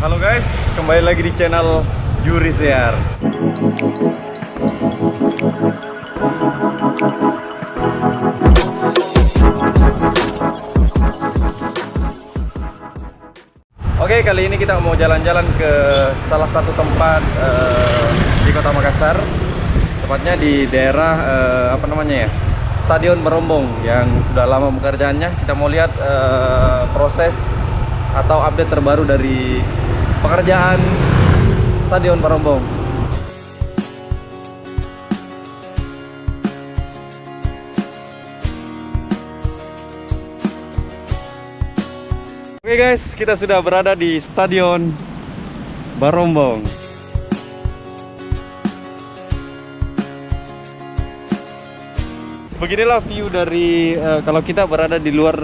Halo guys, kembali lagi di channel Jurisear. Oke, kali ini kita mau jalan-jalan ke salah satu tempat di Kota Makassar. Tepatnya di daerah Stadion Barombong yang sudah lama pekerjaannya. Kita mau lihat proses atau update terbaru dari pekerjaan Stadion Barombong. Oke guys, kita sudah berada di Stadion Barombong. Beginilah view dari kalau kita berada di luar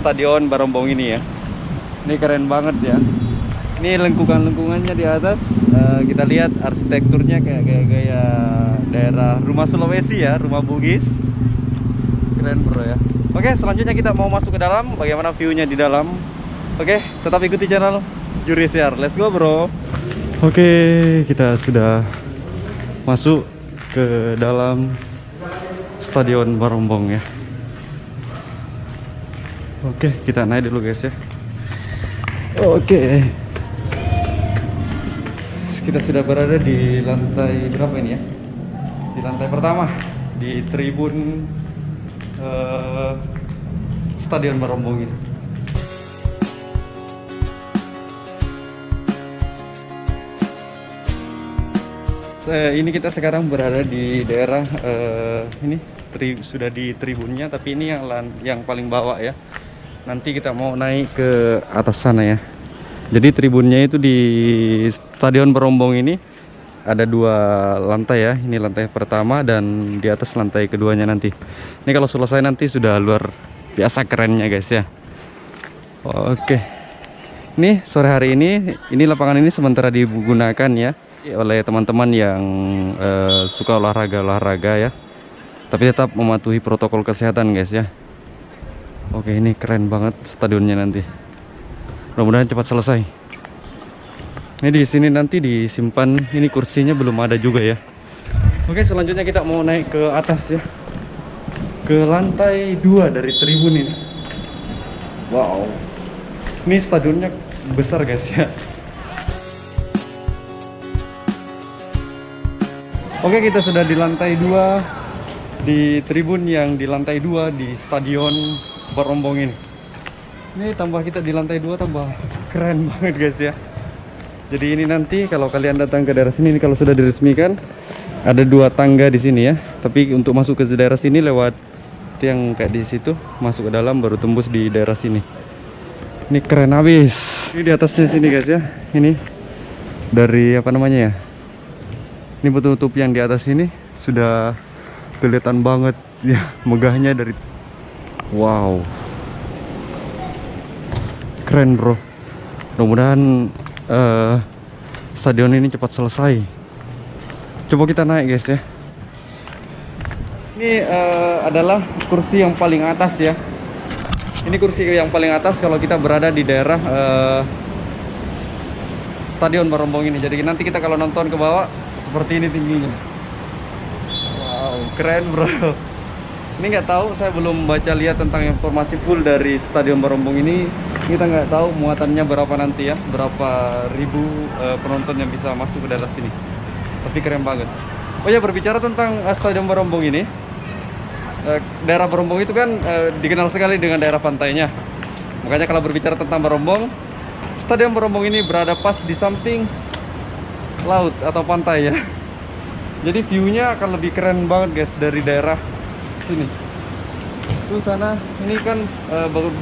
Stadion Barombong ini ya. Ini keren banget ya. Ini lengkungannya di atas. Kita lihat arsitekturnya kayak gaya daerah rumah Sulawesi ya, rumah Bugis. Keren bro ya. Oke, selanjutnya kita mau masuk ke dalam. Bagaimana viewnya di dalam? Oke, tetap ikuti channel Jurisear. Let's go bro. Oke, kita sudah masuk ke dalam Stadion Barombong ya. Oke, kita naik dulu guys ya. Oke, kita sudah berada di lantai berapa ini ya? Di lantai pertama, di tribun Stadion Barombong ini. Ini kita sekarang berada di daerah ini sudah di tribunnya, tapi ini yang paling bawah ya. Nanti kita mau naik ke atas sana ya. Jadi tribunnya itu di Stadion Barombong ini ada 2 lantai ya. Ini lantai pertama dan di atas lantai keduanya nanti. Ini kalau selesai nanti sudah luar biasa kerennya guys ya. Oke. Ini sore hari ini lapangan ini sementara digunakan ya oleh teman-teman yang suka olahraga ya, tapi tetap mematuhi protokol kesehatan guys ya. Oke, ini keren banget stadionnya nanti. Mudah-mudahan cepat selesai. Ini di sini nanti disimpan. Ini kursinya belum ada juga ya. Oke, selanjutnya kita mau naik ke atas ya, ke lantai 2 dari tribun ini. Wow, ini stadionnya besar guys ya. Oke, kita sudah di lantai 2 di tribun yang di lantai 2 di Stadion Barombong ini. Ini tambah kita di lantai 2 tambah keren banget guys ya. Jadi ini nanti kalau kalian datang ke daerah sini, ini kalau sudah diresmikan ada 2 tangga di sini ya. Tapi untuk masuk ke daerah sini lewat yang kayak di situ, masuk ke dalam baru tembus di daerah sini. Ini keren habis. Ini di atasnya sini guys ya. Ini dari apa namanya ya? Ini penutup yang di atas ini sudah kelihatan banget ya, megahnya dari. Wow, keren bro. Mudah-mudahan stadion ini cepat selesai. Coba kita naik guys ya. Ini adalah kursi yang paling atas ya. Ini kursi yang paling atas kalau kita berada di daerah Stadion Barombong ini. Jadi nanti kita kalau nonton ke bawah seperti ini tingginya. Wow, keren bro. Ini nggak tahu, saya belum baca lihat tentang informasi full dari Stadion Barombong ini. Kita nggak tahu muatannya berapa nanti ya, berapa ribu penonton yang bisa masuk ke daerah sini. Tapi keren banget. Oh ya, berbicara tentang Stadion Barombong ini, daerah Barombong itu kan dikenal sekali dengan daerah pantainya. Makanya kalau berbicara tentang Barombong, Stadion Barombong ini berada pas di samping laut atau pantai ya. Jadi viewnya akan lebih keren banget guys dari daerah sini. Itu sana, ini kan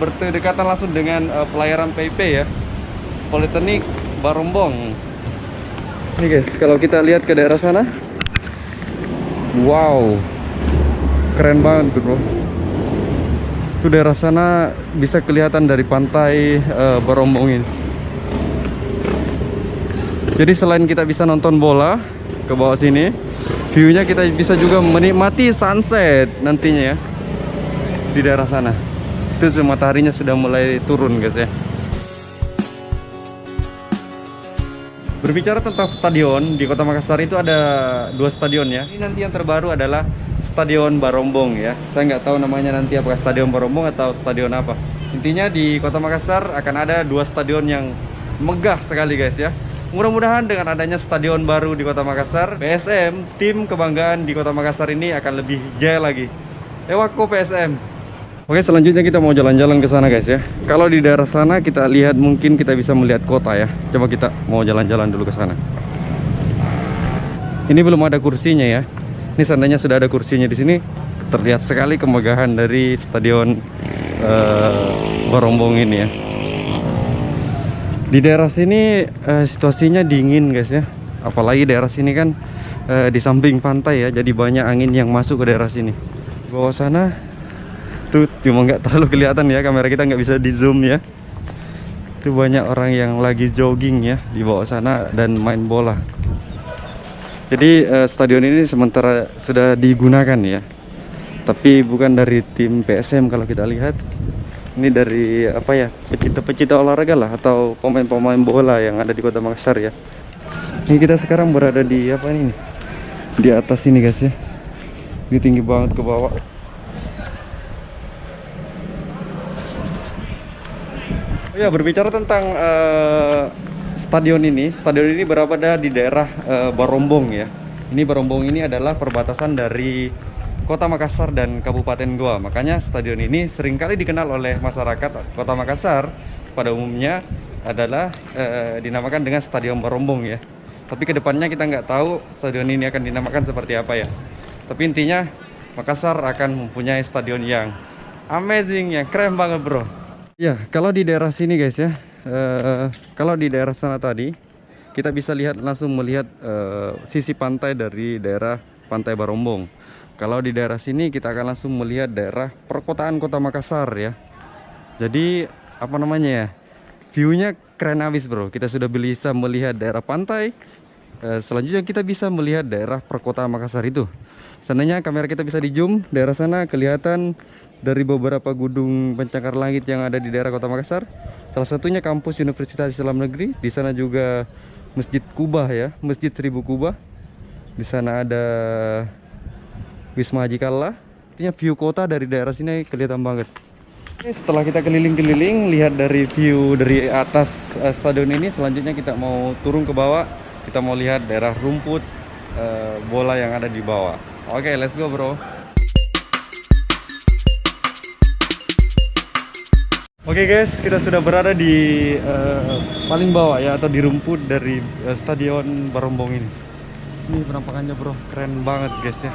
berdekatan langsung dengan pelayaran PIP ya, Politeknik Barombong. Ini guys, kalau kita lihat ke daerah sana, wow, keren banget bro. Itu daerah sana bisa kelihatan dari pantai Barombong ini. Jadi selain kita bisa nonton bola ke bawah sini, viewnya kita bisa juga menikmati sunset nantinya ya di daerah sana. Itu mataharinya sudah mulai turun guys ya. Berbicara tentang stadion di Kota Makassar itu ada dua stadion ya. Ini nanti yang terbaru adalah Stadion Barombong ya. Saya nggak tahu namanya nanti apakah Stadion Barombong atau stadion apa. Intinya di Kota Makassar akan ada dua stadion yang megah sekali guys ya. Mudah-mudahan dengan adanya stadion baru di Kota Makassar, PSM, tim kebanggaan di Kota Makassar ini akan lebih jaya lagi. Ewako PSM. Oke, selanjutnya kita mau jalan-jalan ke sana guys ya. Kalau di daerah sana kita lihat, mungkin kita bisa melihat kota ya. Coba kita mau jalan-jalan dulu ke sana. Ini belum ada kursinya ya. Ini seandainya sudah ada kursinya di sini, terlihat sekali kemegahan dari stadion Barombong ini ya. Di daerah sini situasinya dingin guys ya. Apalagi daerah sini kan di samping pantai ya, jadi banyak angin yang masuk ke daerah sini. Di bawah sana tuh cuma nggak terlalu kelihatan ya, kamera kita nggak bisa di zoom ya. Itu banyak orang yang lagi jogging ya di bawah sana dan main bola. Jadi stadion ini sementara sudah digunakan ya, tapi bukan dari tim PSM kalau kita lihat. Ini dari apa ya, pecinta-pecinta olahraga lah, atau pemain-pemain bola yang ada di Kota Makassar ya. Ini kita sekarang berada di apa ini nih? Di atas ini guys ya. Ini tinggi banget ke bawah. Oh ya, berbicara tentang stadion ini berada di daerah Barombong ya. Ini Barombong ini adalah perbatasan dari Kota Makassar dan Kabupaten Goa. Makanya stadion ini seringkali dikenal oleh masyarakat Kota Makassar pada umumnya adalah dinamakan dengan Stadion Barombong ya. Tapi kedepannya kita nggak tahu stadion ini akan dinamakan seperti apa ya. Tapi intinya Makassar akan mempunyai stadion yang amazing, yang keren banget bro. Ya, kalau di daerah sini guys ya, kalau di daerah sana tadi kita bisa lihat, langsung melihat sisi pantai dari daerah Pantai Barombong. Kalau di daerah sini kita akan langsung melihat daerah perkotaan Kota Makassar ya. Jadi apa namanya ya, viewnya keren abis bro. Kita sudah bisa melihat daerah pantai, selanjutnya kita bisa melihat daerah perkotaan Makassar itu. Seandainya kamera kita bisa di zoom, daerah sana kelihatan dari beberapa gedung pencakar langit yang ada di daerah Kota Makassar. Salah satunya kampus Universitas Islam Negeri. Di sana juga Masjid Kubah ya, Masjid 1000 Kubah. Di sana ada Wisma Haji Kalla. Artinya view kota dari daerah sini kelihatan banget. Oke, setelah kita keliling-keliling lihat dari view dari atas stadion ini, selanjutnya kita mau turun ke bawah. Kita mau lihat daerah rumput bola yang ada di bawah. Oke, let's go bro. Oke guys, kita sudah berada di paling bawah ya, atau di rumput dari stadion Barombong ini. Ini penampakannya bro, keren banget guys ya.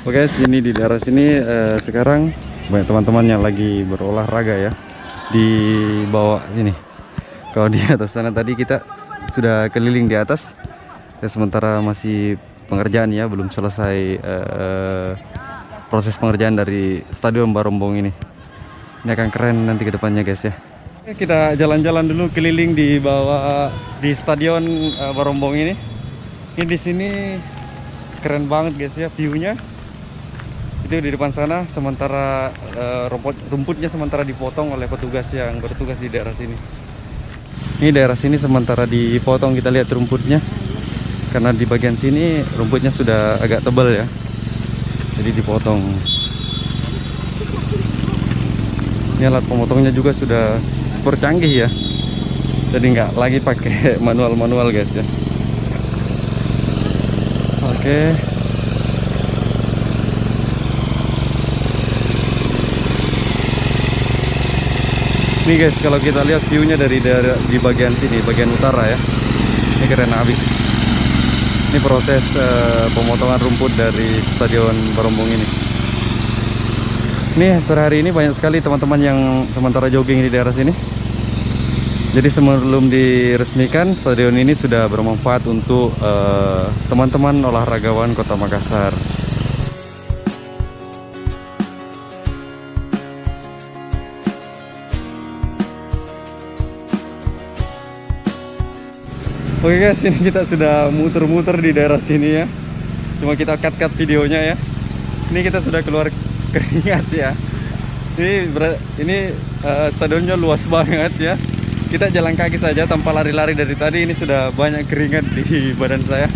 Oke guys, ini di daerah sini sekarang banyak teman-teman yang lagi berolahraga ya di bawah ini. Kalau di atas sana tadi kita sudah keliling di atas ya, sementara masih pengerjaan ya, belum selesai proses pengerjaan dari Stadion Barombong ini. Ini akan keren nanti ke depannya guys ya. Kita jalan-jalan dulu keliling di bawah di Stadion Barombong ini. Ini di sini keren banget guys ya view-nya. Itu di depan sana, sementara rumputnya sementara dipotong oleh petugas yang bertugas di daerah sini. Ini daerah sini sementara dipotong, kita lihat rumputnya. Karena di bagian sini rumputnya sudah agak tebal ya, jadi dipotong. Ini alat pemotongnya juga sudah super canggih ya, jadi nggak lagi pakai manual guys ya. Oke. Nih guys, kalau kita lihat view-nya dari di bagian sini, bagian utara ya, ini keren abis. Ini proses pemotongan rumput dari Stadion Barombong ini. Nih sore hari ini banyak sekali teman-teman yang sementara jogging di daerah sini. Jadi sebelum diresmikan, stadion ini sudah bermanfaat untuk teman-teman olahragawan Kota Makassar. Oke guys, ini kita sudah muter-muter di daerah sini ya. Cuma kita cut videonya ya. Ini kita sudah keluar keringat ya. Ini stadionnya luas banget ya. Kita jalan kaki saja tanpa lari-lari dari tadi. Ini sudah banyak keringat di badan saya.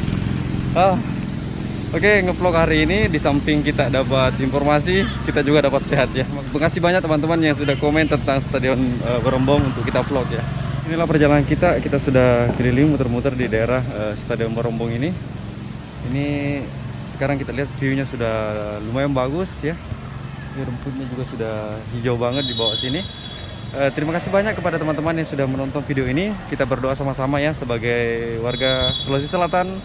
Oke, ngevlog hari ini di samping kita dapat informasi, kita juga dapat sehat ya. Terima kasih banyak teman-teman yang sudah komen tentang Stadion Berombong untuk kita vlog ya. Inilah perjalanan kita sudah keliling muter-muter di daerah Stadion Berombong ini. Ini sekarang kita lihat view-nya sudah lumayan bagus ya. Ini rumputnya juga sudah hijau banget di bawah sini. Terima kasih banyak kepada teman-teman yang sudah menonton video ini. Kita berdoa sama-sama ya sebagai warga Sulawesi Selatan.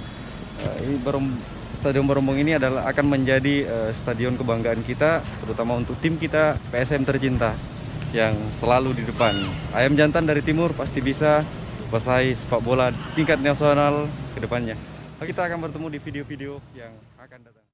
Stadion Berombong ini akan menjadi stadion kebanggaan kita, terutama untuk tim kita PSM tercinta yang selalu di depan. Ayam jantan dari timur pasti bisa bersaing sepak bola tingkat nasional ke depannya. Kita akan bertemu di video-video yang akan datang.